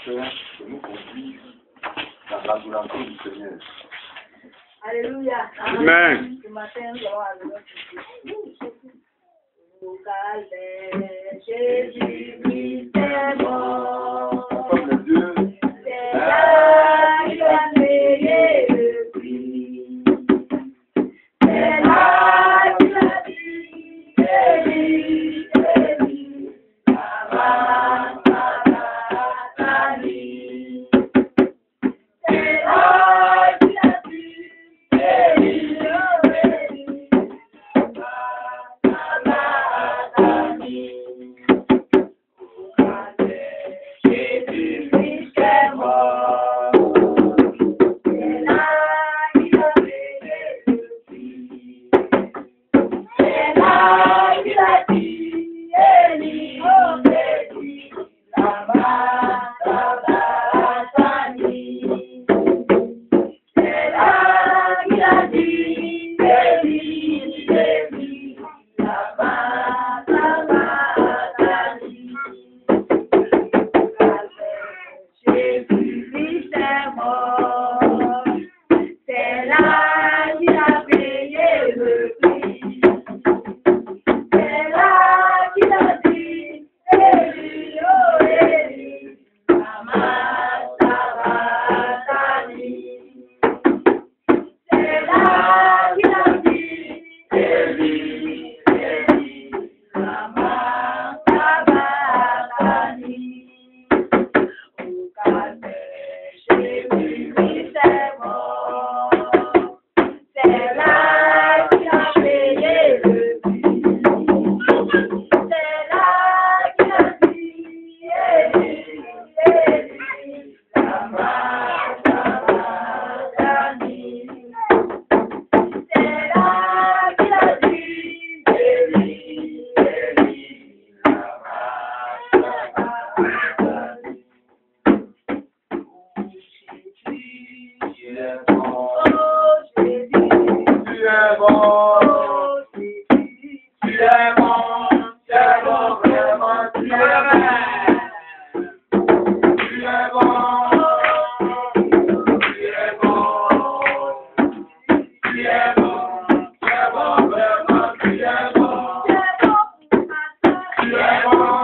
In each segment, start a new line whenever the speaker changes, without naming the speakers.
Seigneur, de nous conduire dans l'adoration du Seigneur.
Alléluia.
Amen.
Ce matin, nous allons adorer au calvaire, Jésus-Christ est mort.
Comme le Dieu,
C'est là qu'il a payé le prix. C'est là qu'il a dit, Élie, Élie, lama sabachthani. C'est là qu'il a dit, Élie, Élie, lama sabachthani. Jésus-Christ est mort. C'est là qu'il a payé le prix. C'est là qu'il a dit, Élie, oh Élie, lama sabachthani. C'est là qu'il a dit, Élie, Élie, lama sabachthani. Jésus-Christ est mort. C'est là qu'il a payé le prix. C'est là qu'il a dit, Élie, oh Élie, lama sabachthani. C'est là qu'il a dit, Élie, Élie, lama sabachthani. Au calvaire, Jésus-Christ est mort. C'est là qu'il a payé le prix. C'est là qu'il a dit, Élie, Élie, lama sabachthani. C'est là qu'il a dit, Élie, Élie, lama sabachthani.
tu es bon,
Oh Jésus,
tu es bon,
oh Jésus,
tu es bon, vraiment, tu es bon. Tu es bon, tu es bon, tu es bon, vraiment, tu es bon. Tu es bon, tu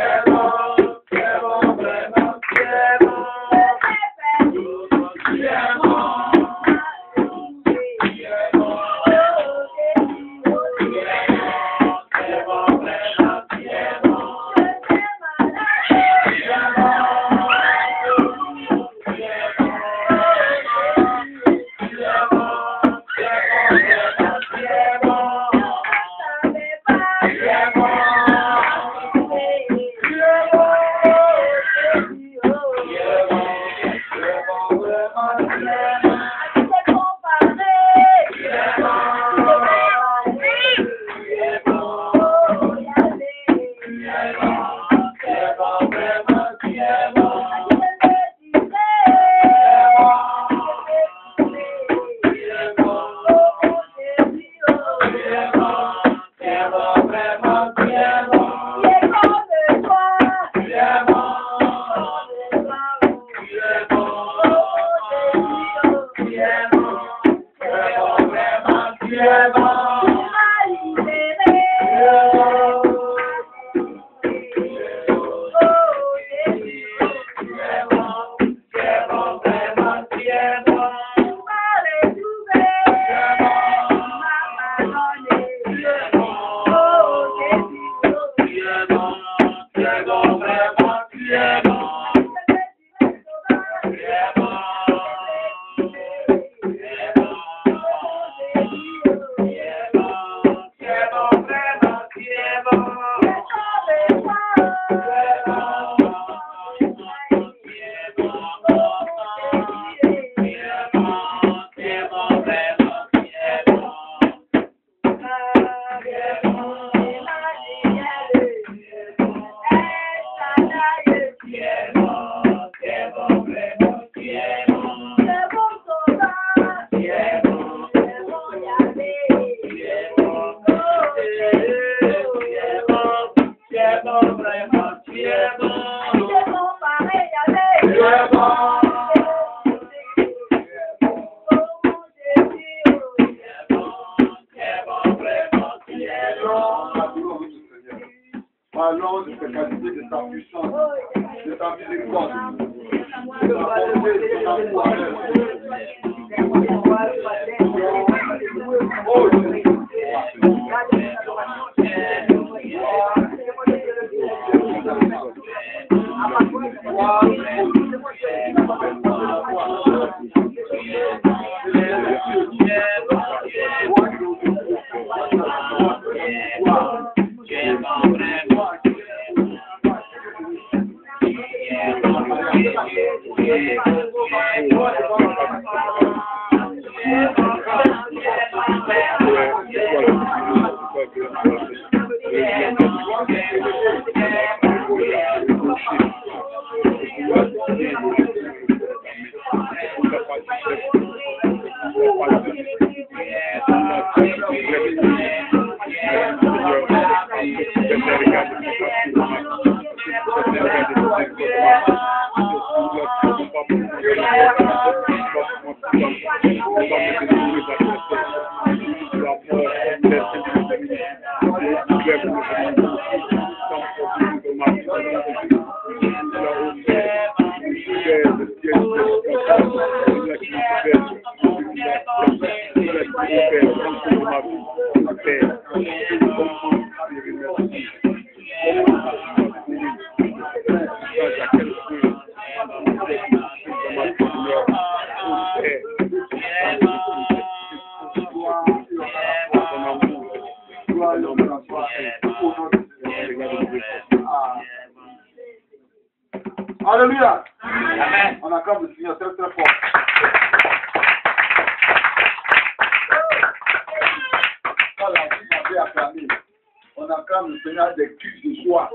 es bon, tu es bon, vraiment, tu es bon. Tu es bon, tu es bon, Oh allons de sa qualité, de sa puissance, de sa miséricorde, de sa bonté, de son amour avec nous. Oh Jésus. Alléluia. Amen. On acclame le Seigneur très très fort. Quand la vie m'avait acclamé, on acclame le Seigneur des cris de joie.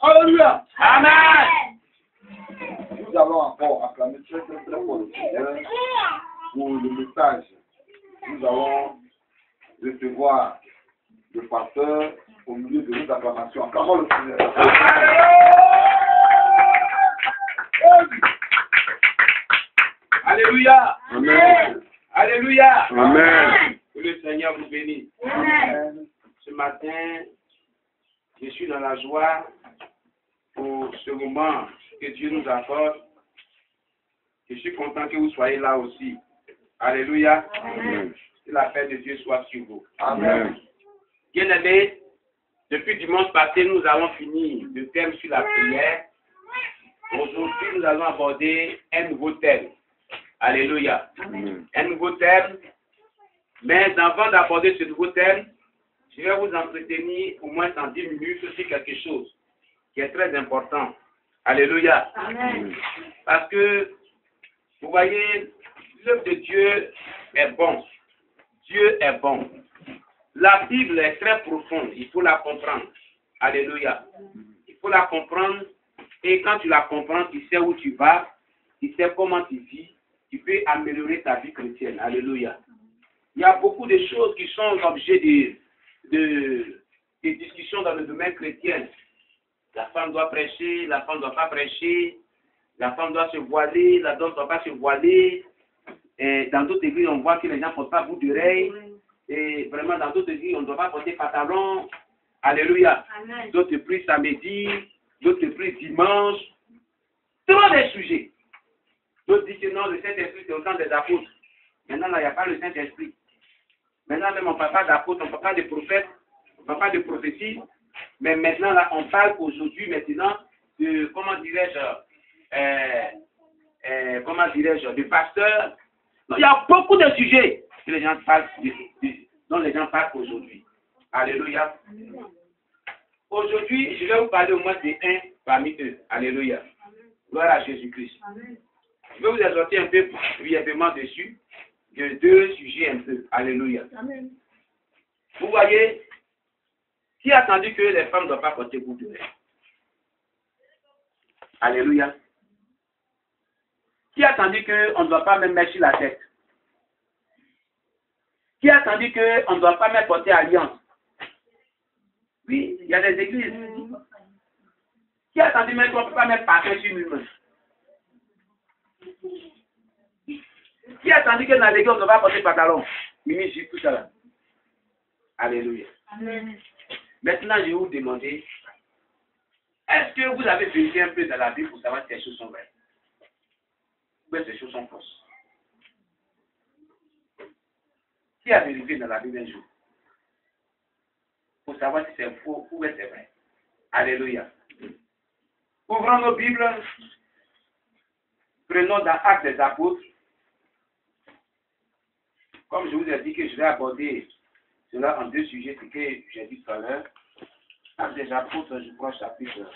Alléluia. Amen. Nous allons encore acclamer très très très fort le Seigneur pour le message. Nous allons recevoir le pasteur au milieu de nos acclamations. Acclamons le Seigneur.
Alléluia.
Amen.
Alléluia.
Amen.
Que le Seigneur vous bénisse.
Amen.
Ce matin, je suis dans la joie pour ce moment que Dieu nous accorde. Je suis content que vous soyez là aussi. Alléluia.
Amen.
Que la paix de Dieu soit sur vous.
Amen.
Bien-aimés, depuis dimanche passé, nous avons fini le thème sur la prière. Aujourd'hui, nous allons aborder un nouveau thème. Alléluia.
Amen.
Un nouveau thème. Mais avant d'aborder ce nouveau thème, je vais vous entretenir au moins en 10 minutes sur quelque chose qui est très important. Alléluia.
Amen.
Parce que, vous voyez, l'œuvre de Dieu est bon. Dieu est bon. La Bible est très profonde. Il faut la comprendre. Alléluia. Il faut la comprendre. Et quand tu la comprends, tu sais où tu vas. Tu sais comment tu vis. Tu peux améliorer ta vie chrétienne. Alléluia. Il y a beaucoup de choses qui sont l'objet de discussions dans le domaine chrétien. La femme doit prêcher, la femme ne doit pas prêcher, la femme doit se voiler, la femme ne doit pas se voiler. Et dans d'autres églises, on voit que les gens ne portent pas bout d'oreille. Et vraiment, dans d'autres églises, on ne doit pas porter pantalon. Alléluia.
Amen.
D'autres prient samedi, d'autres prient dimanche. Trop des sujets. D'autres disent que non, le Saint-Esprit, c'est au temps des apôtres. Maintenant, là, il n'y a pas le Saint-Esprit. Maintenant, même on ne parle pas d'apôtres, on ne parle pas de prophètes, on ne parle pas de prophétie. Mais maintenant, là, on parle aujourd'hui, maintenant, de, comment dirais-je, de pasteurs. Donc, il y a beaucoup de sujets que les gens parlent, dont les gens parlent aujourd'hui. Alléluia. Aujourd'hui, je vais vous parler au moins de un parmi eux. Alléluia. Gloire à Jésus-Christ. Je vais vous exhorter un peu brièvement dessus, de deux sujets un peu. Alléluia.
Amen.
Vous voyez, qui a attendu que les femmes ne doivent pas porter bout d'oreille? Alléluia. Qui a attendu qu'on ne doit pas même mettre sur la tête? Qui a entendu qu'on ne doit pas même porter alliance? Oui, il y a des églises. Qui a entendu même qu'on ne peut pas mettre parfum sur une main? Qui a entendu que dans l'église on ne doit pas porter pantalon? Mimi, j'ai tout ça là. Alléluia.
Amen.
Maintenant, je vais vous demander, est-ce que vous avez vérifié un peu dans la Bible pour savoir si ces choses sont vraies? Ou ces choses sont fausses? Qui a vérifié dans la Bible un jour? Pour savoir si c'est faux ou c'est vrai. Alléluia. Ouvrons nos Bibles. Prenons dans Actes des Apôtres. Comme je vous ai dit que je vais aborder cela en deux sujets, ce que j'ai dit tout à l'heure. Actes des Apôtres, je crois, chapitre.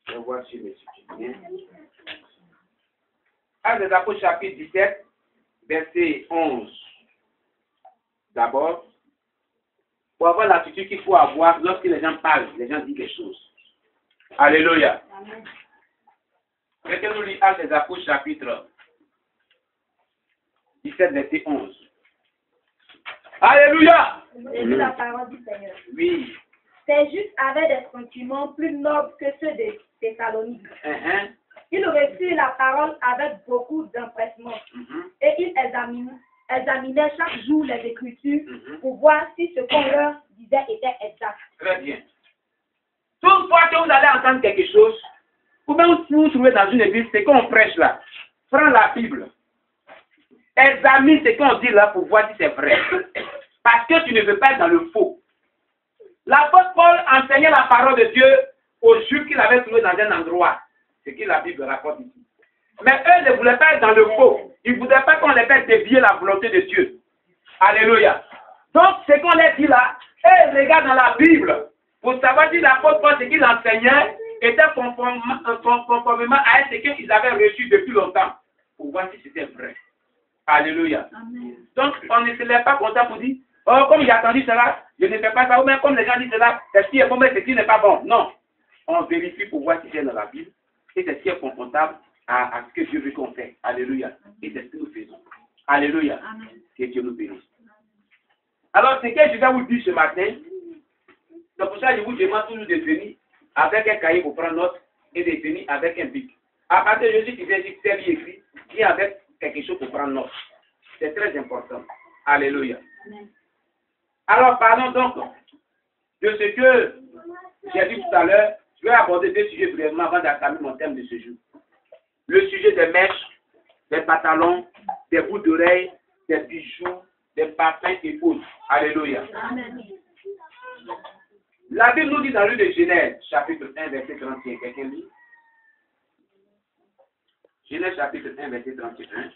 Je vais voir si je me suis bien. Actes des Apôtres, chapitre 17, verset 11. D'abord, pour avoir l'attitude qu'il faut avoir lorsque les gens parlent, les gens disent quelque chose. Alléluia. Quelqu'un nous lit Actes des Apôtres, chapitre 17, verset 11. Alléluia.
C'est la parole du Seigneur.
Oui.
Ces Justes avaient des sentiments plus nobles que ceux des Thessaloniques. Ils reçurent la parole avec beaucoup d'empressement et ils examinaient chaque jour les Écritures pour voir si ce qu'on leur disait était exact.
Très bien. Toute fois que vous allez entendre quelque chose, ou même si vous vous trouvez dans une église, c'est qu'on prêche là. Prends la Bible. Examine ce qu'on dit là pour voir si c'est vrai. Parce que tu ne veux pas être dans le faux. L'apôtre Paul enseignait la parole de Dieu aux Juifs qu'il avait trouvés dans un endroit. C'est ce que la Bible rapporte ici. Mais eux ne voulaient pas être dans le faux. Ils ne voulaient pas qu'on les fasse dévier la volonté de Dieu. Alléluia. Donc, ce qu'on leur dit là, eux regardent dans la Bible pour savoir si l'apôtre Paul, ce qu'il enseignait, était conformément à ce qu'ils avaient reçu depuis longtemps. Pour voir si c'était vrai. Alléluia. Amen. Donc, on ne se lève pas content pour dire, oh, comme j'ai entendu cela, je ne fais pas ça. Ou même comme les gens disent cela, c'est ce qui est bon, mais c'est ce qui n'est pas bon. Non. On vérifie pour voir si c'est dans la Bible. Et c'est ce qui est confortable à ce que Dieu veut qu'on fait. Alléluia. Et c'est ce que nous faisons. Alléluia. Amen. Que Dieu nous bénisse. Alors, ce que je vais vous dire ce matin, c'est pour ça que je vous demande toujours de venir avec un cahier pour prendre note et de venir avec un bic. À partir de Jésus qui vient dire que c'est bien écrit, viens avec quelque chose pour prendre note. C'est très important. Alléluia. Amen. Alors, parlons donc de ce que j'ai dit tout à l'heure. Je vais aborder deux sujets brièvement avant d'attamer mon thème de ce jour. Le sujet des mèches, des pantalons, des boucles d'oreilles, des bijoux, des parfums et autres. Alléluia. Amen. La Bible nous dit dans le livre de Genèse, chapitre 1, verset 31. Quelqu'un lit? Genèse, chapitre 1, verset 31.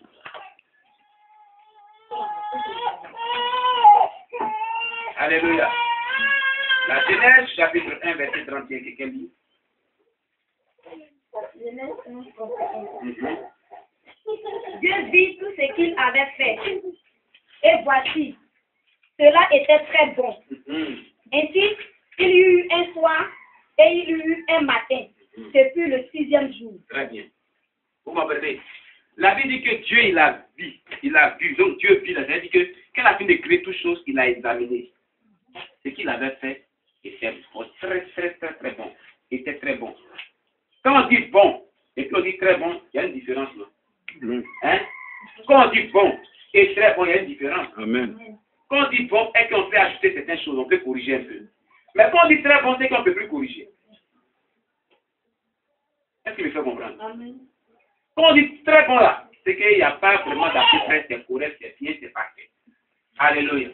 Alléluia. La Genèse, chapitre 1, verset 31. Quelqu'un lit?
Dieu vit tout ce qu'il avait fait. Et voici, cela était très bon. Ainsi, il y eut un soir et il y eut un matin. Ce fut le 6e jour.
Très bien. Vous m'appelez. La Bible dit que Dieu, il a vu. Il a vu. Donc Dieu vit. Il a dit que quand il a fini de créer toutes choses, il a examiné. Ce qu'il avait fait était très, très, très, très bon. Était très bon. Quand on dit bon et puis on dit très bon, il y a une différence là. Hein? Quand on dit bon et très bon, il y a une différence. Amen. Quand on dit bon et qu'on peut ajouter certaines choses, on peut corriger un peu. Mais quand on dit très bon, c'est qu'on ne peut plus corriger. Est-ce qu'il me fait comprendre? Amen. Quand on dit très bon là, c'est qu'il n'y a pas vraiment d'à peu près, c'est correct, c'est bien, c'est parfait. Alléluia.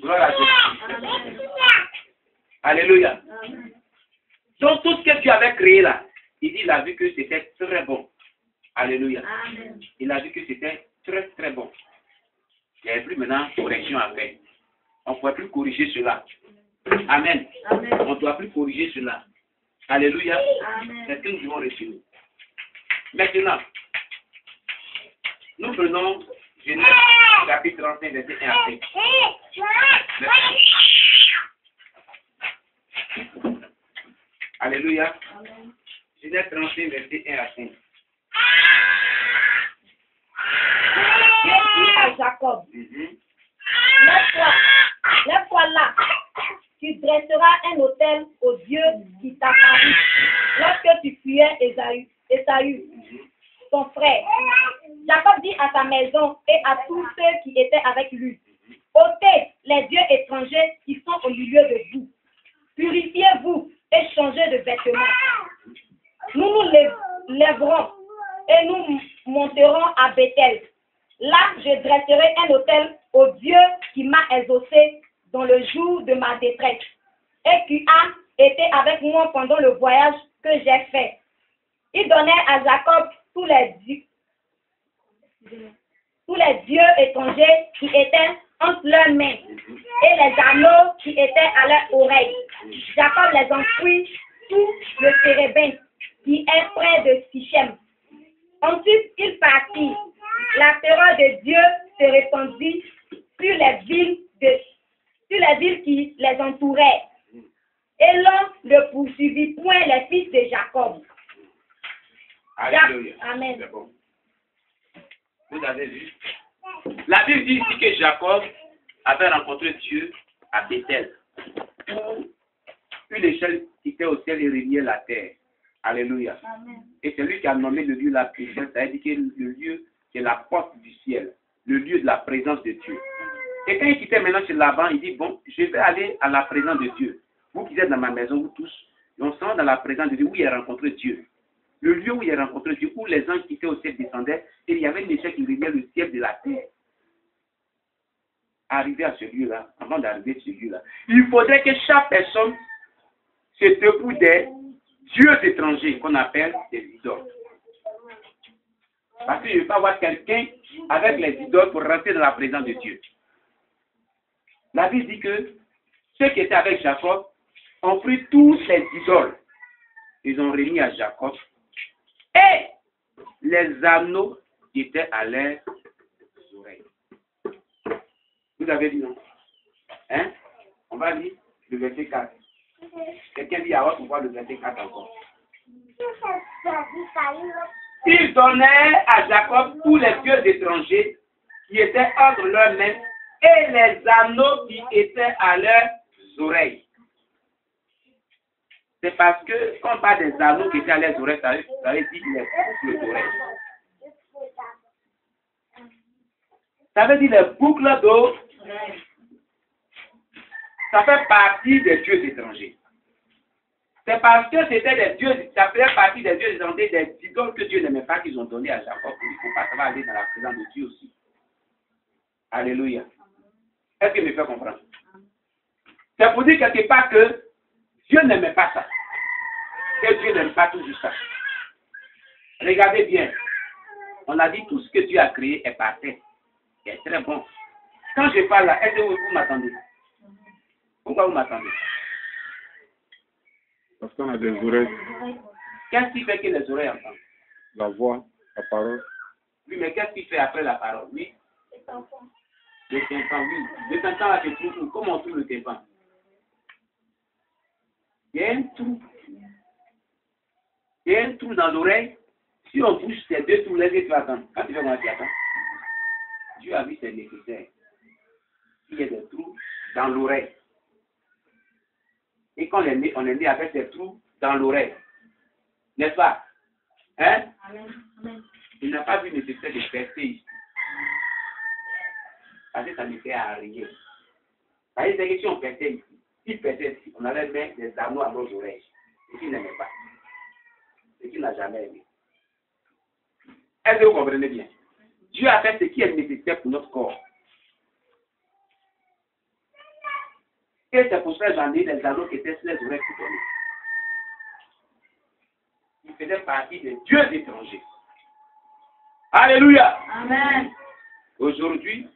Gloire à Dieu. Alléluia. Amen. Donc tout ce que Dieu avait créé là, il a vu que c'était très bon. Alléluia. Amen. Il a vu que c'était très très bon. Il n'y avait plus maintenant correction à faire. On ne pouvait plus corriger cela. Amen. Amen. On ne doit plus corriger cela. Alléluia. C'est ce que nous devons retenir. Maintenant, nous prenons Genèse chapitre 35, verset 1 à 5. Alléluia. Genèse 35, verset 1 à 5.
Dieu dit à Jacob, Lève-toi là. Tu dresseras un autel au Dieu qui t'a parlé lorsque tu fuyais Ésaü, ton frère. Jacob dit à sa maison et à tous ceux qui étaient avec lui, ôtez les dieux étrangers qui sont au milieu de vous. Purifiez-vous et changez de vêtements. Nous nous lèverons et nous monterons à Bethel. Là, je dresserai un autel au Dieu qui m'a exaucé dans le jour de ma détresse et qui a été avec moi pendant le voyage que j'ai fait. Il donnait à Jacob tous les dieux étrangers qui étaient entre leurs mains et les anneaux qui étaient à leurs oreilles. Jacob les enfouit sous le térébin qui est près de Sichem. Ensuite, il partit. La terreur de Dieu se répandit sur les villes qui les entouraient. Et l'on ne poursuivit point les fils de Jacob.
Alléluia.
Amen.
C'est bon. Vous avez vu? La Bible dit ici que Jacob avait rencontré Dieu à Bethel, où une échelle qui était au ciel et reliait la terre. Alléluia.
Amen.
Et c'est lui qui a nommé le lieu la présence, c'est-à-dire que le lieu qui est la porte du ciel, le lieu de la présence de Dieu. Et quand il quittait maintenant chez Laban, il dit, bon, je vais aller à la présence de Dieu. Vous qui êtes dans ma maison, vous tous, et on se rend dans la présence de Dieu, où il a rencontré Dieu. Le lieu où il a rencontré Dieu, où les anges qui étaient au ciel descendaient, et il y avait une échelle qui reliait le ciel de la terre. Arriver à ce lieu-là, avant d'arriver à ce lieu-là, il faudrait que chaque personne se dépouille des dieux étrangers qu'on appelle des idoles. Parce que je ne veux pas voir quelqu'un avec les idoles pour rentrer dans la présence de Dieu. La Bible dit que ceux qui étaient avec Jacob ont pris tous les idoles. Ils ont remis à Jacob. Et les anneaux qui étaient à leurs oreilles. Vous avez dit non? Hein? On va lire le verset 4. Quelqu'un dit à votre voir le verset 4 encore. Il donnait à Jacob tous les dieux étrangers qui étaient entre leurs mains et les anneaux qui étaient à leurs oreilles. C'est parce que quand on parle des anneaux qui étaient à leurs oreilles, ça veut dire les boucles d'oreilles. Ça veut dire les boucles d'eau. Ça fait partie des dieux étrangers. C'est parce que c'était des dieux, ça faisait partie des dieux étrangers, des idoles que Dieu n'aimait pas qu'ils ont donné à Jacob. Il ne faut pas, ça va aller dans la présence de Dieu aussi. Alléluia. Est-ce que me fait comprendre? C'est pour dire quelque part que Dieu n'aimait pas ça. Que Dieu n'aime pas toujours ça. Regardez bien. On a dit tout ce que Dieu a créé est parfait. C'est très bon. Quand je parle là, est-ce que vous m'attendez? Pourquoi vous m'attendez?
Parce qu'on a des oreilles.
Qu'est-ce qui fait que les oreilles entendent?
La voix, la parole.
Oui, mais qu'est-ce qui fait après la parole? Oui. Le tympan, oui. Le tympan là, c'est tout. Comment on trouve le tympan? Il y a un trou. Il y a un trou dans l'oreille. Si on bouge ces deux trous, les tu vas attendre. Quand tu vas voir, tu attends. Dieu a vu c'est nécessaire. Il y a des trous dans l'oreille. Et quand on est né avec ces trous dans l'oreille. N'est-ce pas? Hein? Amen. Il n'a pas vu nécessaire de percer ici. Parce que ça ne fait à rien. Parce que c'est que si on perçait ici, s'il perçait ici, on allait mettre des anneaux à nos oreilles. Ce qu'il n'aimait pas. Ce qu'il n'a jamais aimé. Est-ce que vous comprenez bien? Dieu a fait ce qui est nécessaire pour notre corps. Et c'est pour ça que j'en ai des anneaux qui étaient sur les oreilles pour donner. Il faisait partie des dieux étrangers. Alléluia. Amen. Aujourd'hui,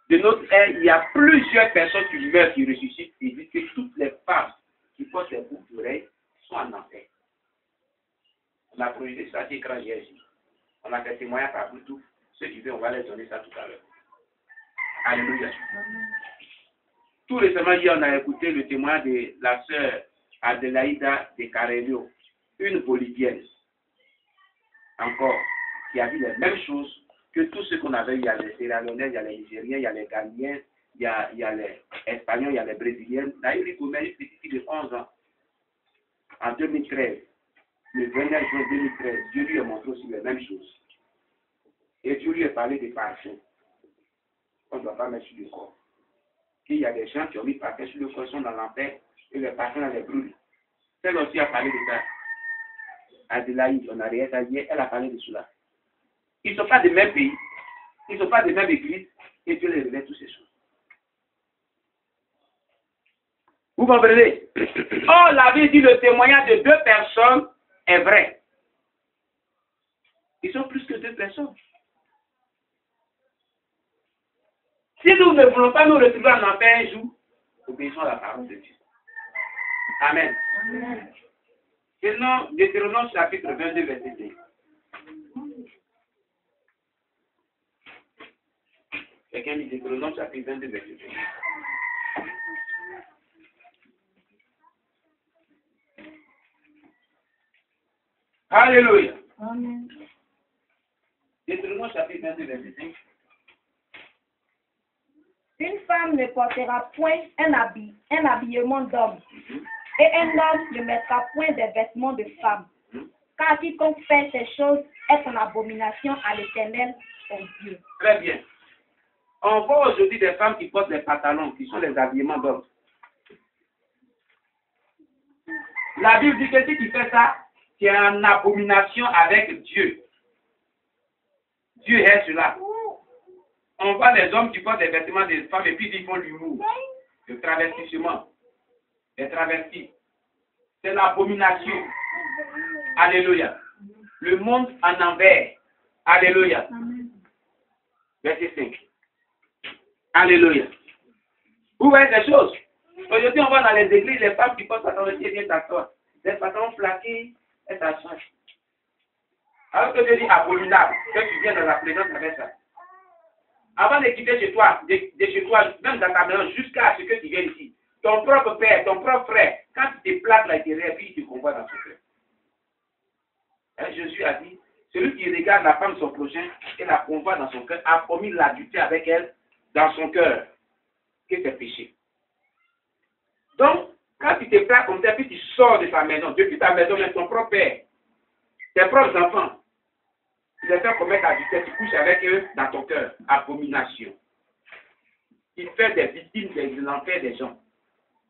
de notre ère, il y a plusieurs personnes qui meurent, qui ressuscitent, et disent que toutes les femmes qui portent les boucles d'oreilles sont en enfer. On a projeté ça sur l'écran hier. On a fait témoignage par Bluetooth. Ceux qui veulent, on va les donner ça tout à l'heure. Alléluia. Tout récemment, hier, on a écouté le témoignage de la sœur Adelaïda de Carello, une Bolivienne, encore, qui a dit les mêmes choses que tous ceux qu'on avait. Il y a les Sierra Leonais, il y a les Nigériens, il y a les Ghanéens, il y a les Espagnols, il y a les Brésiliennes. D'ailleurs, il connaît une petite fille de 11 ans. En 2013, le 29 juin 2013, Dieu lui a montré aussi les mêmes choses. Et Dieu lui a parlé des parfums. On ne doit pas mettre sur le corps. Il y a des gens qui ont mis des parfums sur le corps, ils sont dans l'enfer, et les parfums, les brûlent. Elle aussi a parlé de ça. Adélaïde, on a rien à dire, elle a parlé de cela. Ils ne sont pas des mêmes pays, ils ne sont pas des mêmes églises, et Dieu les révèle toutes ces choses. Vous comprenez? Oh, la Bible dit le témoignage de 2 personnes est vrai. Ils sont plus que 2 personnes. Si nous ne voulons pas nous retrouver en enfer un jour, obéissons à la parole de Dieu. Amen. Amen. Maintenant, Deutéronome chapitre 22, verset 5. Quelqu'un dit Deutéronome chapitre 22, verset 5. Alléluia.
Amen.
Deutéronome chapitre 22, verset 5.
Une femme ne portera point un habillement d'homme, et un homme ne mettra point des vêtements de femme, car quiconque fait ces choses est en abomination à l'Éternel, son Dieu.
Très bien. On voit aujourd'hui des femmes qui portent des pantalons, qui sont des habillements d'hommes. La Bible dit que si tu fais ça, tu es en abomination avec Dieu. Dieu est cela. On voit les hommes qui portent des vêtements des femmes et puis ils font l'humour, le travestissement, les travestis. C'est l'abomination. Alléluia. Le monde en envers. Alléluia. Verset 5. Alléluia. Vous voyez des choses. Aujourd'hui, on voit dans les églises les femmes qui portent des pantalons et viennent s'asseoir. Des pantalons plaqués, elles s'assoient. Alors que Dieu dit abominable, que tu viens dans la présence avec ça. Avant de quitter chez toi, même dans ta maison, jusqu'à ce que tu viennes ici, ton propre père, ton propre frère, quand tu te plaques là, puis il te convoit dans son cœur. Jésus a dit, celui qui regarde la femme de son prochain et la convoit dans son cœur, a commis l'adultère avec elle dans son cœur, que c'est péché. Donc, quand tu te plaques comme ça, puis tu sors de ta maison, depuis ta maison, même ton propre père, tes propres enfants, tu les fais commettre l'adultère, tu couches avec eux dans ton cœur. Abomination. Il fait des victimes de l'enfer des gens.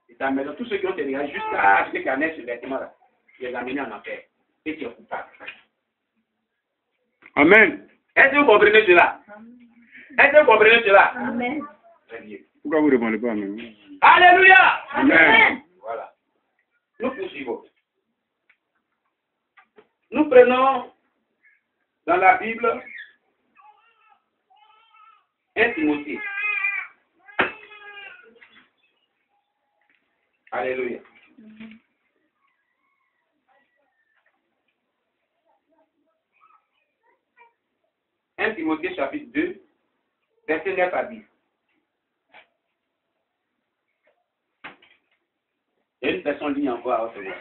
Et ta maison, tous ceux qui ont été regardés jusqu'à ce qu'ils en aient ce vêtement-là, tu les as amenés en enfer. Et tu es coupable. Amen. Est-ce que vous comprenez cela? Est-ce que vous comprenez cela?
Amen.
Très bien.
Pourquoi vous ne répondez pas, Amen?
Alléluia.
Amen.
Voilà. Nous poursuivons. Nous prenons dans la Bible 1 Timothée. Alléluia. Un Timothée chapitre 2, verset 9 à 10. Il y a une personne ligne encore à recevoir.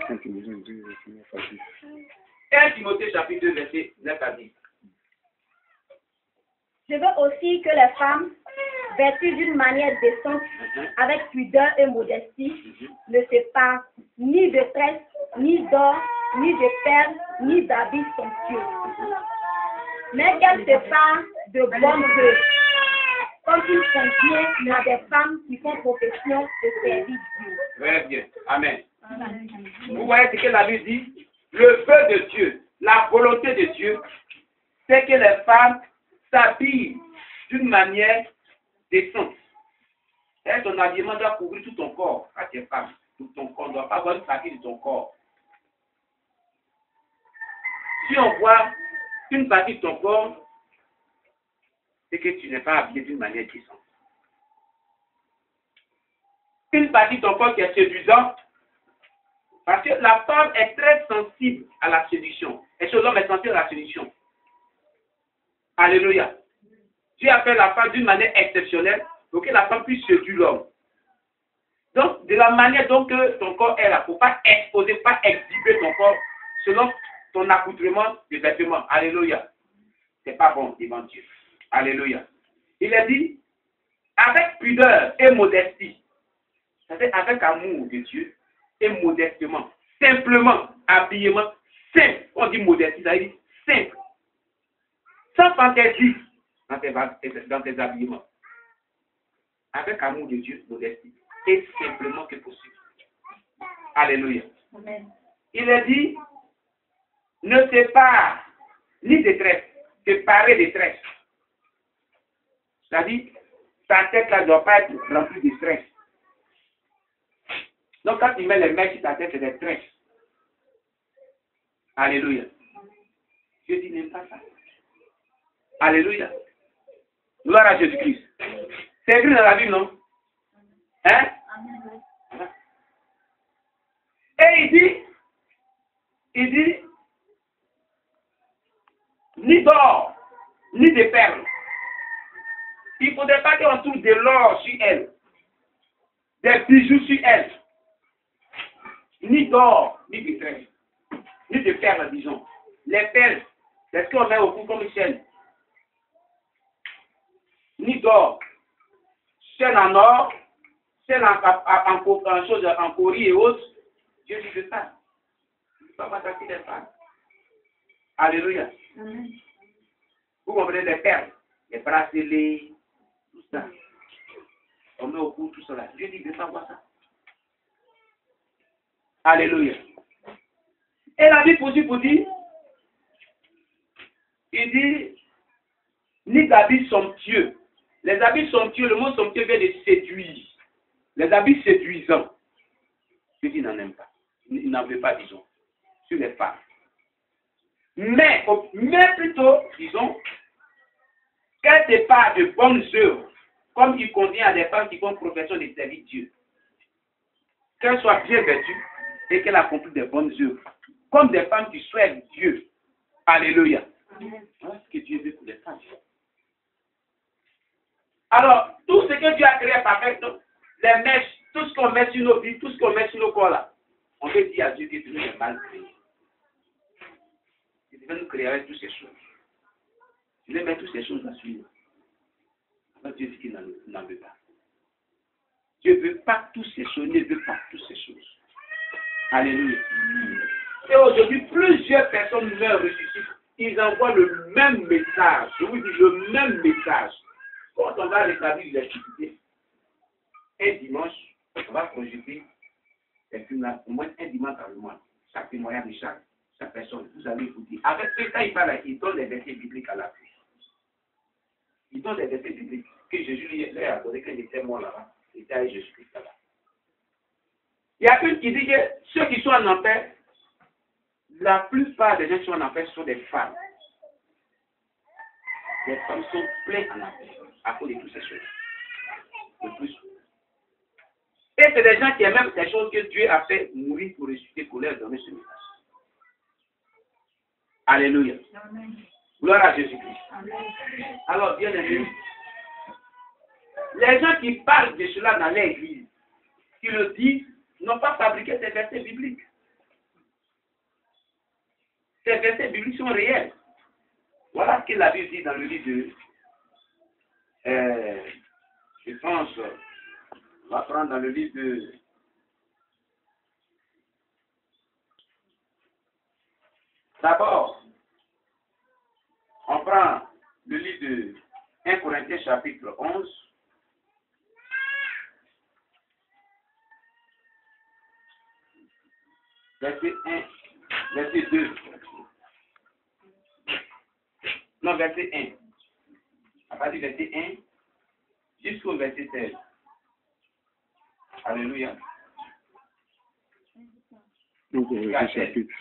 1 Timothée chapitre 2, verset 9 à 10.
Je veux aussi que les femmes, vêtues d'une manière décente, avec pudeur et modestie, ne se passent ni de tresse, ni d'or, ni de perles, ni d'habits somptueux. Mais qu'elles se passent de bonnes œuvres, comme il convient à des femmes qui font profession de servir Dieu.
Très bien. Amen. Vous voyez ce que la Bible dit? Le feu de Dieu, la volonté de Dieu, c'est que les femmes s'habillent d'une manière décente. Et ton habillement doit couvrir tout ton corps à tes femmes. Tout ton corps ne doit pas avoir une partie de ton corps. Si on voit une partie de ton corps, c'est que tu n'es pas habillé d'une manière décente. Une partie de ton corps qui est séduisante, parce que la femme est très sensible à la séduction. Et ce l'homme est sensible à la séduction. Alléluia. Dieu a fait la femme d'une manière exceptionnelle pour que la femme puisse séduire l'homme. Donc, de la manière dont ton corps est là, il ne faut pas exposer, pas exhiber ton corps selon ton accoutrement de vêtements. Alléluia. Ce n'est pas bon devant Dieu. Alléluia. Il a dit, avec pudeur et modestie, c'est-à-dire avec amour de Dieu et modestement, simplement, habillement, simple. On dit modestie, ça veut dire simple. Sans fantaisie dans tes habillements. Avec amour de Dieu, modestie. Et simplement que possible. Alléluia.
Amen.
Il a dit, ne sépare ni de tresse, séparer des tresses. C'est-à-dire, ta tête là ne doit pas être remplie de stress. Donc quand tu mets les mèches sur ta tête, c'est des tresses. Alléluia. Dieu dit, n'aime pas ça. Alléluia. Gloire à Jésus-Christ. C'est écrit dans la Bible, non? Hein? Amen. Et il dit, ni d'or, ni de perles. Il ne faudrait pas qu'on trouve de l'or sur elle, des bijoux sur elle, ni d'or, ni de tresse, ni de perles, disons. Les perles, c'est ce qu'on met au cou comme une chaîne. Ni d'or, chaîne en or, chaîne en cori et autres. Dieu dit de ça. Il ne faut pas m'attaquer des femmes. Alléluia.
Amen.
Vous comprenez les perles, les bracelets, tout ça. On met au cou tout cela. Dieu dit de ne pas voir ça. Alléluia. Et la Bible aussi pour dire, il dit, ni d'habits somptueux. Les habits somptueux, le mot somptueux vient de séduire. Les habits séduisants. Dieu dit, n'en aime pas. Il n'en veut pas, disons, sur les femmes. Mais plutôt, disons, qu'elle sépare de bonnes œuvres, comme il convient à des femmes qui font profession de servir Dieu. Qu'elle soit bien vêtue et qu'elle accomplisse des bonnes œuvres, comme des femmes qui souhaitent Dieu. Alléluia. Voilà ce que Dieu veut pour les femmes. Alors, tout ce que Dieu a créé parfaitement, les mèches, tout ce qu'on met sur nos vies, tout ce qu'on met sur nos corps là, on peut dire à Dieu que Dieu est mal créé. Il devait nous créer avec toutes ces choses. Il devait mettre toutes ces choses à suivre. Alors Dieu dit qu'il n'en veut pas. Dieu ne veut pas toutes ces choses, il ne veut pas toutes ces choses. Alléluia. Et aujourd'hui, plusieurs personnes meurent ressuscitent. Ils envoient le même message. Je vous dis le même message. Quand on va rétablir l'électricité, un dimanche, on va projeter des films là, au moins un dimanche par le mois. Chaque témoignage de chaque personne, vous allez écouter. Avec ce quand il parle, il donne des versets bibliques à l'appui. Il donne des versets bibliques que Jésus leur a donné quand il était mort là-bas. Il était avec Jésus-Christ là-bas. Il y a une qui dit que ceux qui sont en enfer, la plupart des gens qui sont en enfer sont des femmes. Les femmes sont pleines en enfer à cause de toutes ces choses. Le plus. Et c'est des gens qui aiment même des choses que Dieu a fait mourir pour ressusciter, pour leur donner ce message. Alléluia. Amen. Gloire à Jésus-Christ. Alors, bien aimé, les gens qui parlent de cela dans l'église, qui le disent, n'ont pas fabriqué ces versets bibliques. Ces versets bibliques sont réels. Voilà ce que la Bible dit dans le livre de, je pense, on va prendre dans le livre de, d'abord, on prend le livre de 1 Corinthiens chapitre 11. Verset 1, verset 2. Non, verset 1. À partir du verset 1 jusqu'au verset 16. Alléluia.
Donc, verset chapitre.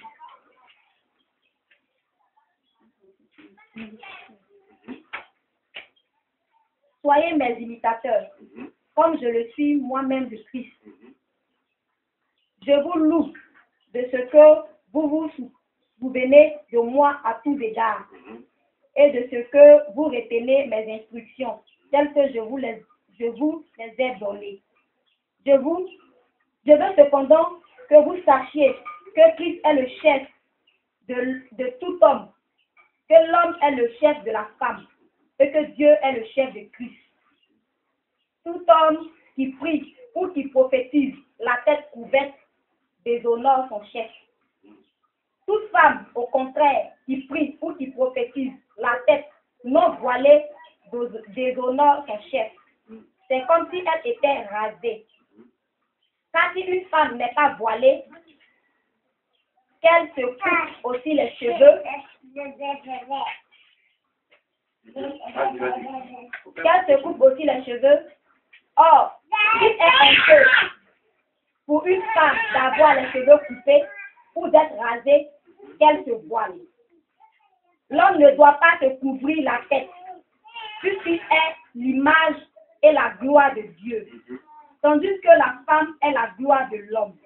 Soyez mes imitateurs, comme je le suis moi-même de Christ. Je vous loue de ce que vous souvenez de moi à tous égards, et de ce que vous retenez mes instructions, telles que je vous les ai données. Je veux cependant que vous sachiez que Christ est le chef de tout homme, que l'homme est le chef de la femme, et que Dieu est le chef de Christ. Tout homme qui prie ou qui prophétise la tête couverte déshonore son chef. Toute femme, au contraire, qui prie ou qui prophétise la tête non voilée déshonore son chef. C'est comme si elle était rasée. Car si une femme n'est pas voilée, qu'elle se coupe aussi les cheveux, qu'elle se coupe aussi les cheveux. Or, il est honteux pour une femme d'avoir les cheveux coupés ou d'être rasée, qu'elle se voile. L'homme ne doit pas se couvrir la tête, puisqu'il est l'image et la gloire de Dieu, tandis que la femme est la gloire de l'homme.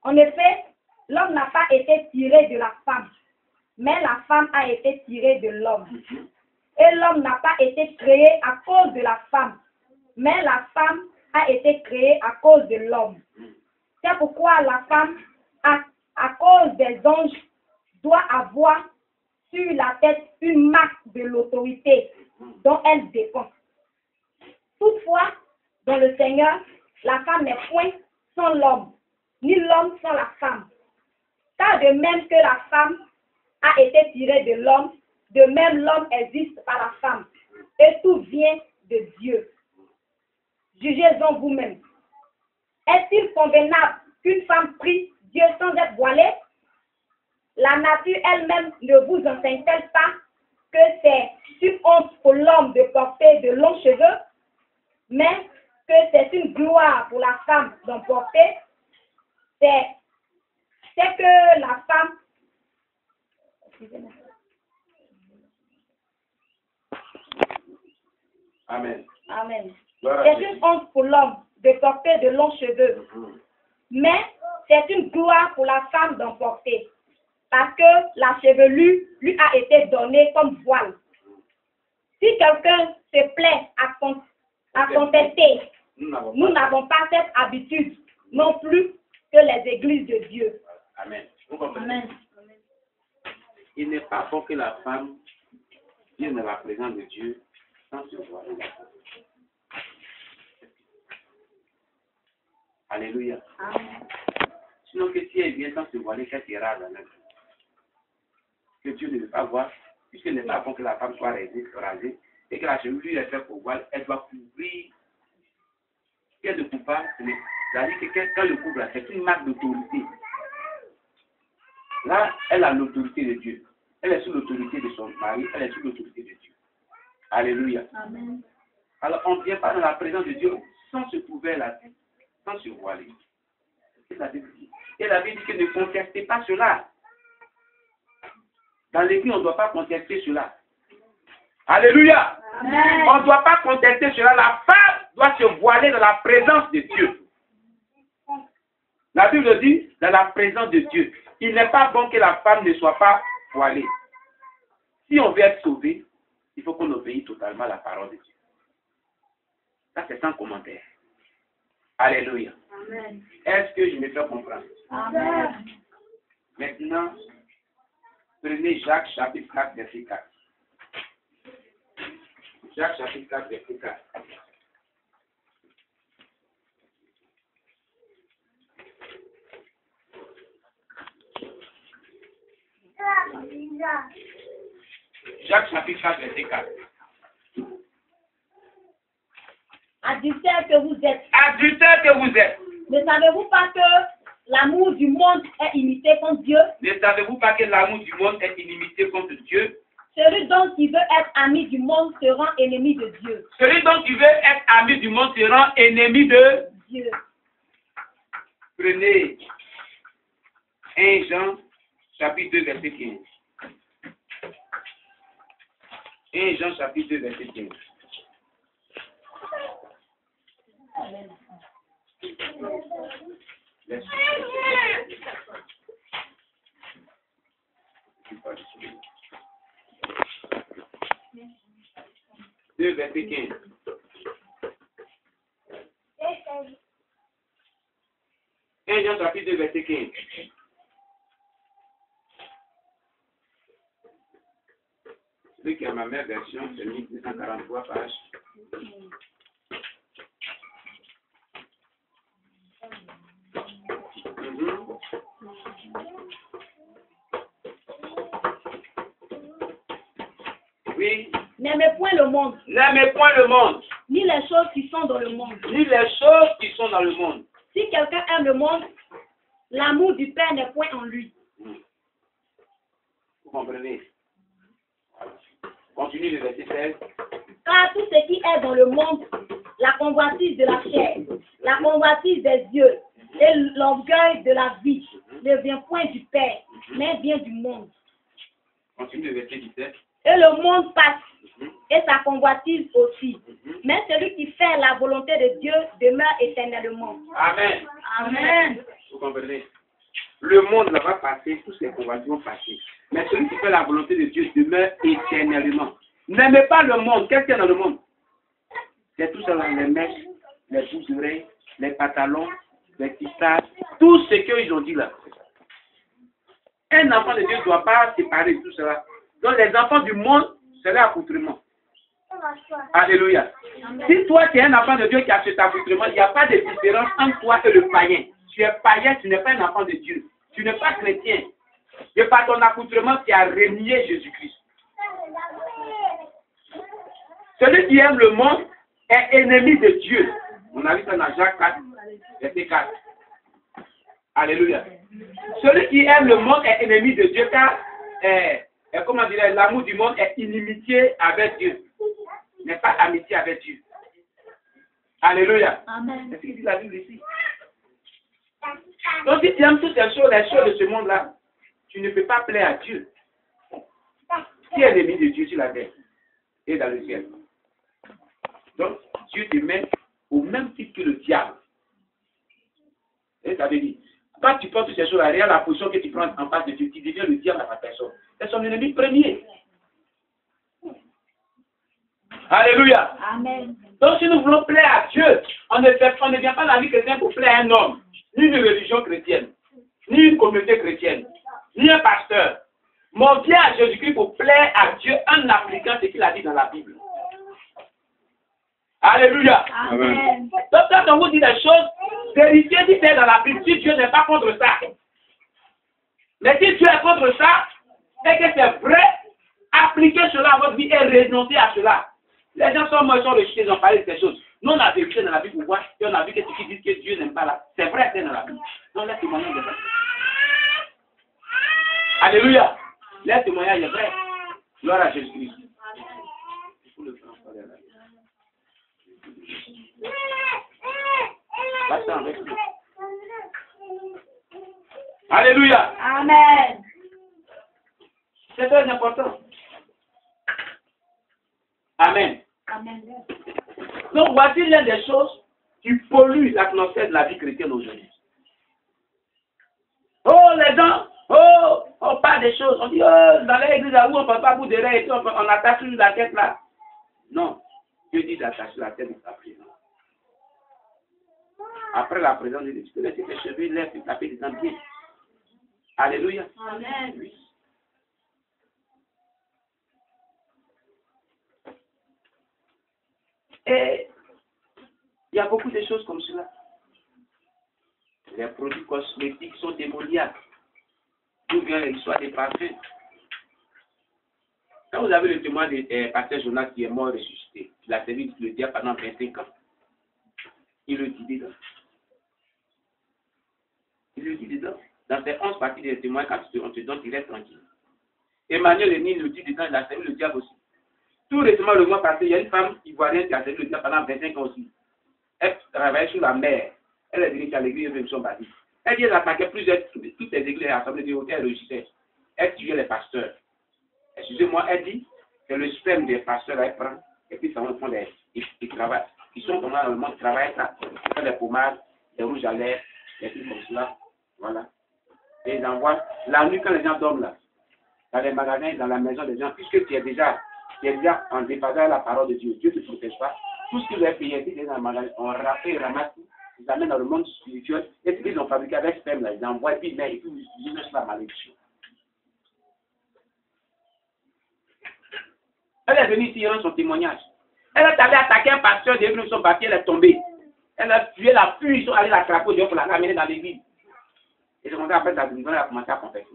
En effet, l'homme n'a pas été tiré de la femme, mais la femme a été tirée de l'homme. Et l'homme n'a pas été créé à cause de la femme, mais la femme a été créée à cause de l'homme. C'est pourquoi la femme, à cause des anges, doit avoir sur la tête une marque de l'autorité dont elle dépend. Toutefois, dans le Seigneur, la femme n'est point sans l'homme, ni l'homme sans la femme. Car de même que la femme a été tirée de l'homme, de même l'homme existe par la femme. Et tout vient de Dieu. Jugez-en vous-même. Est-il convenable qu'une femme prie Dieu sans être voilée? La nature elle-même ne vous enseigne-t-elle pas que c'est une honte pour l'homme de porter de longs cheveux, mais que c'est une gloire pour la femme d'en porter? C'est que la femme...
Amen.
Amen. C'est une honte pour l'homme de porter de longs cheveux, mais c'est une gloire pour la femme d'en porter, parce que la chevelure lui a été donnée comme voile. Si quelqu'un se plaît à contester, nous n'avons pas cette habitude non plus que les églises de Dieu.
Amen. Vous comprenez?
Amen.
Il n'est pas bon que la femme vienne dans la présence de Dieu sans se voiler. Alléluia.
Amen.
Sinon que si elle vient sans se voiler, qu'elle sera dans même. Que Dieu ne veut pas voir, puisqu'il n'est pas bon que la femme soit rasée et que la chevelure est faite pour voile, elle doit couvrir. Si elle ne couvre pas, c'est-à-dire que quand le couvre, c'est une marque d'autorité. Là, elle a l'autorité de Dieu. Elle est sous l'autorité de son mari, elle est sous l'autorité de Dieu. Alléluia.
Amen.
Alors, on ne vient pas dans la présence de Dieu sans se couvrir la tête, sans se voiler. C'est la Bible dit. Et la Bible dit que ne contestez pas cela. Dans l'église, on ne doit pas contester cela. Alléluia.
Amen.
On ne doit pas contester cela. La femme doit se voiler dans la présence de Dieu. La Bible dit, dans la présence de Dieu. Il n'est pas bon que la femme ne soit pas voilée. Si on veut être sauvé, il faut qu'on obéisse totalement à la parole de Dieu. Ça, c'est sans commentaire. Alléluia.
Amen.
Est-ce que je me fais comprendre?
Amen.
Maintenant, prenez Jacques chapitre 4, verset 4. Jacques chapitre 4, verset 4. Jacques chapitre 4, verset 4.
Adultères que vous êtes,
Adultères que vous êtes,
ne savez-vous pas que l'amour du monde est imité contre Dieu?
ne savez-vous pas que l'amour du monde est inimité contre Dieu?
Celui donc qui veut être ami du monde se rend ennemi de Dieu.
Celui donc qui veut être ami du monde se rend ennemi de
Dieu.
Prenez 1 Jean chapitre 2, verset 15. 1 Jean chapitre 2, verset 15.
Amen.
Deux, verset 15. Un Jean chapitre 2, verset 15. Celui qui a ma mère version, c'est 1243 pages. Oui.
N'aimez point le monde.
N'aimez point le monde.
Ni les choses qui sont dans le monde.
Ni les choses qui sont dans le monde.
Si quelqu'un aime le monde, l'amour du Père n'est point en lui.
Vous comprenez? Continue le verset 16.
Car tout ce qui est dans le monde, la convoitise de la chair, la convoitise des yeux et l'orgueil de la vie, ne vient point du Père, mais vient du monde.
Continue le verset 17.
Et le monde passe, et sa convoitise aussi. Mais celui qui fait la volonté de Dieu demeure éternellement.
Amen.
Amen.
Vous comprenez? Le monde là va passer, tous ces convoitises vont passer. Mais celui qui fait la volonté de Dieu demeure éternellement. N'aimez pas le monde. Qu'est-ce qu'il y a dans le monde? C'est tout ça, les mèches, les boucles d'oreilles, les pantalons, les tissages, tout ce qu'ils ont dit là. Un enfant de Dieu ne doit pas séparer tout cela. Donc les enfants du monde, c'est leur accoutrement. Alléluia. Si toi tu es un enfant de Dieu qui a cet accoutrement, il n'y a pas de différence entre toi et le païen. Tu es païen, tu n'es pas un enfant de Dieu. Tu n'es pas chrétien. Et par ton accoutrement, tu as renié Jésus-Christ. Celui qui aime le monde est ennemi de Dieu. On a vu ça dans Jacques 4, verset 4. Alléluia. Celui qui aime le monde est ennemi de Dieu, car comment dirais-je, l'amour du monde est inimitié avec Dieu. N'est pas amitié avec Dieu. Alléluia.
Amen.
C'est ce qu'il dit la Bible ici. Donc si tu aimes toutes les choses de ce monde-là, tu ne peux pas plaire à Dieu. Qui est l'ennemi de Dieu sur la terre et dans le ciel? Donc, Dieu te met au même titre que le diable. Et ça veut dire, quand tu penses toutes ces choses-là, regarde la position que tu prends en face de Dieu, tu deviens le diable à ta personne. C'est son ennemi premier. Alléluia.
Amen.
Donc, si nous voulons plaire à Dieu, on ne vient pas dans la vie chrétienne pour plaire à un homme, ni une religion chrétienne, ni une communauté chrétienne, ni un pasteur. Mais on vient à Jésus-Christ pour plaire à Dieu en appliquant ce qu'il a dit dans la Bible. Alléluia.
Amen.
Donc, quand on vous dit des choses, vérifiez si c'est dans la Bible, si Dieu n'est pas contre ça. Mais si Dieu est contre ça, et que c'est vrai, appliquez cela à votre vie et renoncez à cela. Les gens sont morts, ils sont rejetés, ils ont parlé de ces choses. Nous, on a vérifié dans la Bible pour voir, et on a vu que ceux qui disent que Dieu n'aime pas là, c'est vrai, c'est dans la Bible. Donc, les témoignages est vrai. Alléluia. Les témoignages est vrai. Gloire à Jésus-Christ. Alléluia.
Amen.
C'est très important. Amen.
Amen.
Donc, voici l'une des choses qui polluent l'atmosphère de la vie chrétienne aujourd'hui. Oh, les gens, on parle des choses. On dit, dans l'église, où on ne peut pas bout d'oreille, on attache sur la tête là. Non. Dieu dit d'attacher la tête de sa présence. Après la présence de Dieu, tu peux laisser tes cheveux lèvres et taper des pieds. Alléluia.
Amen.
Oui. Et il y a beaucoup de choses comme cela. Les produits cosmétiques sont démoniaques. D'où vient l'histoire des parfums? Quand vous avez le témoin de pasteur Jonas qui est mort ressuscité, il a servi le diable pendant 25 ans. Il le dit dedans. Il le dit dedans. Dans ces 11 parties des témoins, quand on te donne, il reste tranquille. Emmanuel Denis le dit dedans, il a servi le diable aussi. Tout récemment, le mois passé, il y a une femme ivoirienne qui a servi le diable pendant 25 ans aussi. Elle travaillait sur la mer. Elle est venue à l'église de Mission Baptiste. Elle dit qu'elle attaquait toutes les églises et assemblées de hôtels registres. Elle tuait les pasteurs. Excusez-moi, elle dit que le sperme des pasteurs, elle prend, et puis ça va font ils travaillent. Ils sont comme dans le monde, ils travaillent ça. Ils font des pommades, des rouges à lèvres, des trucs comme cela. Voilà. Et ils envoient la nuit quand les gens dorment là, dans les magasins, dans la maison des gens, puisque tu es déjà en déphasage à la parole de Dieu. Dieu ne te protège pas. Tout ce que vous avez payé dans le magasin, on ramasse tout, ils amènent dans le monde spirituel, et puis ils ont fabriqué avec sperme là, ils envoient, et puis ils utilisent la malédiction. Elle est venue ici rendre son témoignage. Elle est allée attaquer un pasteur, des gens sont battus, elle est tombée. Elle a tué la pluie, ils sont allés la craper pour la ramener dans l'église. Et c'est comme ça, après sa guérison, elle a commencé à confesser.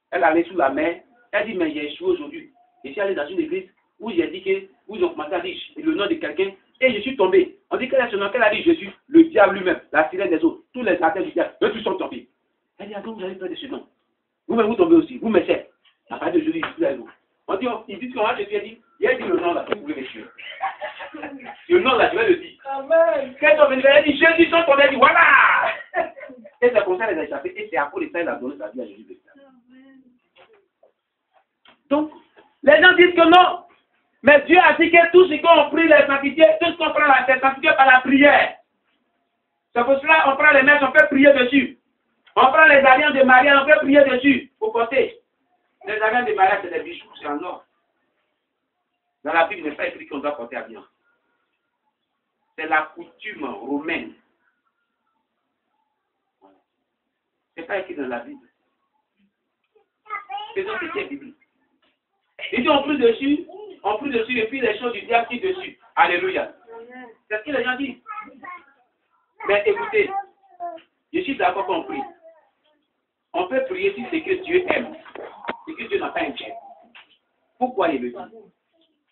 Elle allait sous la mer, elle dit, mais j'ai échoué aujourd'hui. Je suis allé dans une église où j'ai dit que, où ils ont commencé à dire le nom de quelqu'un, et je suis tombé. On dit qu'elle a son nom, qu'elle a dit Jésus, le diable lui-même, la sirène des eaux, tous les artères du diable, eux tous sont tombés. Elle dit, ah donc vous avez peur de ce nom. Vous-même vous tombez aussi, vous me savez. À partir de Jésus, il dit, on dit, ils disent comment Jésus a dit, il a dit le nom là, vous pouvez me tuer. Le nom là, je vais le dire. Amen. Quand on venait, elle dit, Jésus sont tombés, elle dit, voilà. Et c'est comme ça qu'elle a échappé, et c'est à cause de ça qu'elle a donné sa vie à Jésus. Donc, les gens disent que non. Mais Dieu a dit que tout ce qu'on prie les sanctifiés, tout ce qu'on prend la sanctifié par la prière. C'est pour cela qu'on prend les mèches, on peut prier dessus. On prend les alliances de mariage, on peut prier dessus pour porter. Les alliances de mariage, c'est des bijoux, c'est en or. Dans la Bible, il n'est pas écrit qu'on doit porter alliance. C'est la coutume romaine. Ce n'est pas écrit dans la Bible. C'est donc ce qui est biblique. Il dit on prie dessus, et puis les choses du diable qui dessus. Alléluia. C'est ce que les gens disent. Mais écoutez, je suis d'accord qu'on prie. On peut prier si c'est que Dieu aime. C'est que Dieu n'a pas aimé. Pourquoi il le dit?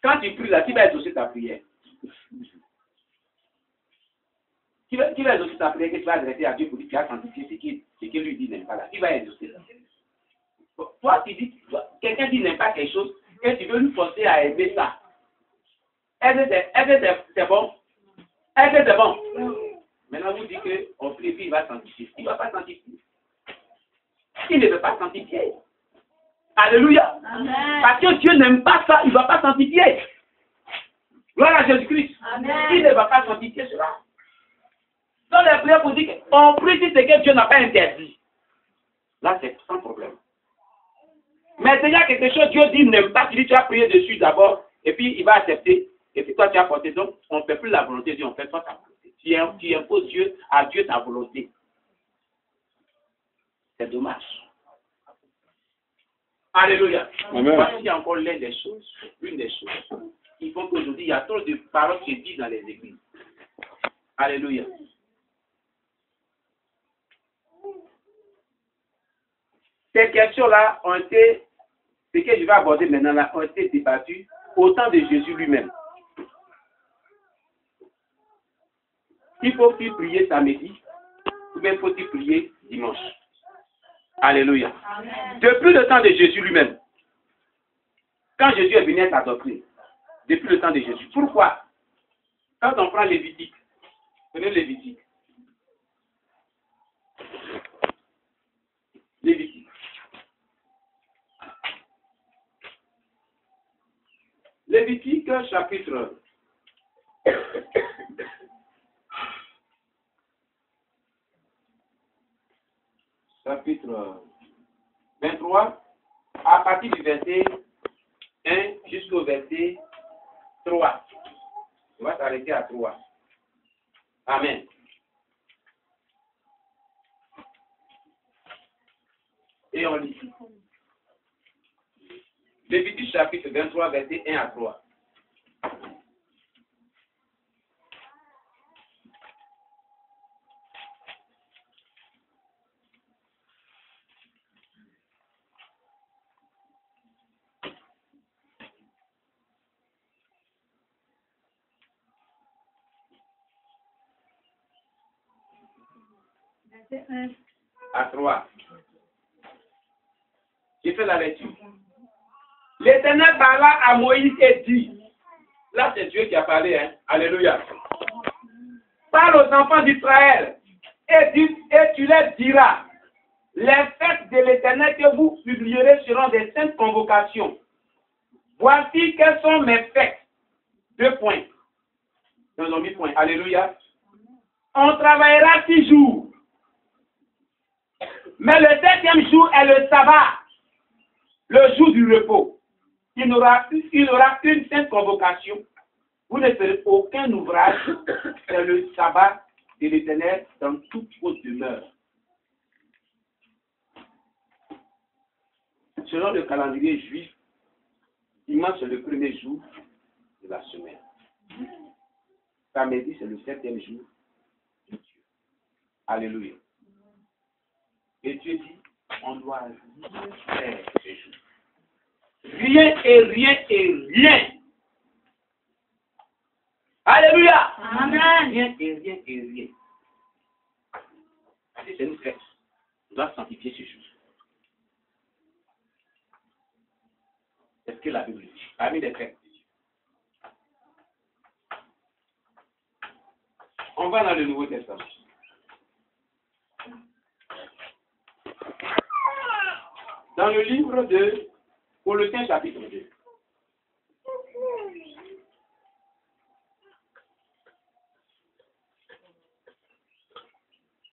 Quand tu pries là, qui va exaucer ta prière? Qui va exaucer ta prière que tu vas adresser à Dieu pour dire que tu as sanctifié ce qu'il lui dit n'aime pas là? Qui va exaucer ça? Toi, tu dis, quelqu'un dit n'aime pas quelque chose, et tu veux lui forcer à aimer ça. Est-ce que c'est bon? Est-ce que c'est bon? Maintenant, vous dites qu'on prie, puis il va sanctifier. Il ne va pas sanctifier. Il ne veut pas sanctifier. Alléluia. Amen. Parce que Dieu n'aime pas ça, il ne va pas sanctifier. Gloire à Jésus-Christ. Il ne va pas sanctifier cela. Dans les prières, vous dites qu'on prie si c'est que Dieu n'a pas interdit. Là, c'est sans problème. Mais s'il y a quelque chose que Dieu dit n'aime pas, tu dis tu as prié dessus d'abord, et puis il va accepter, et puis toi tu as porté. Donc, on ne fait plus la volonté de Dieu, on fait pas ta volonté. Tu imposes à Dieu ta volonté. C'est dommage. Alléluia.
Amen.
Voici encore une des choses qui font qu'aujourd'hui, il y a trop de paroles qui disent dans les églises. Alléluia. Ces questions-là ont été, ce que je vais aborder maintenant là, ont été débattues au temps de Jésus lui-même. Il faut-il prier samedi ou bien faut-il prier dimanche? Alléluia. Amen. Depuis le temps de Jésus lui-même, quand Jésus est venu à sa doctrine, depuis le temps de Jésus, pourquoi? Quand on prend Lévitique, prenez Lévitique. Lévitique. Lévitique chapitre chapitre 23, à partir du verset 1 jusqu'au verset 3. On va s'arrêter à 3. Amen. Et on lit. Lévitique chapitre 23, verset 1 à 3. À 3. J'ai fait la lecture. L'Éternel parla à Moïse et dit, là c'est Dieu qui a parlé, hein? Alléluia. Parle aux enfants d'Israël et tu leur diras, les fêtes de l'Éternel que vous publierez seront des saintes convocations. Voici quelles sont mes fêtes. 2 points. Nous avons mis point. Alléluia. On travaillera 6 jours. Mais le 7e jour est le sabbat, le jour du repos. Il aura une sainte convocation. Vous ne ferez aucun ouvrage. C'est le sabbat de l'Éternel dans toute vos demeures. Selon le calendrier juif, Dimanche, c'est le premier jour de la semaine. Samedi, c'est le 7e jour de Dieu. Alléluia. Et Dieu dit, on doit rien faire ce jour. Rien et rien et rien. Alléluia.
Amen.
Rien et rien et rien. C'est une fête. On doit sanctifier ce jour. C'est ce que la Bible dit. Parmi les fêtes. On va dans le Nouveau Testament. Dans le livre de Colossiens chapitre 2.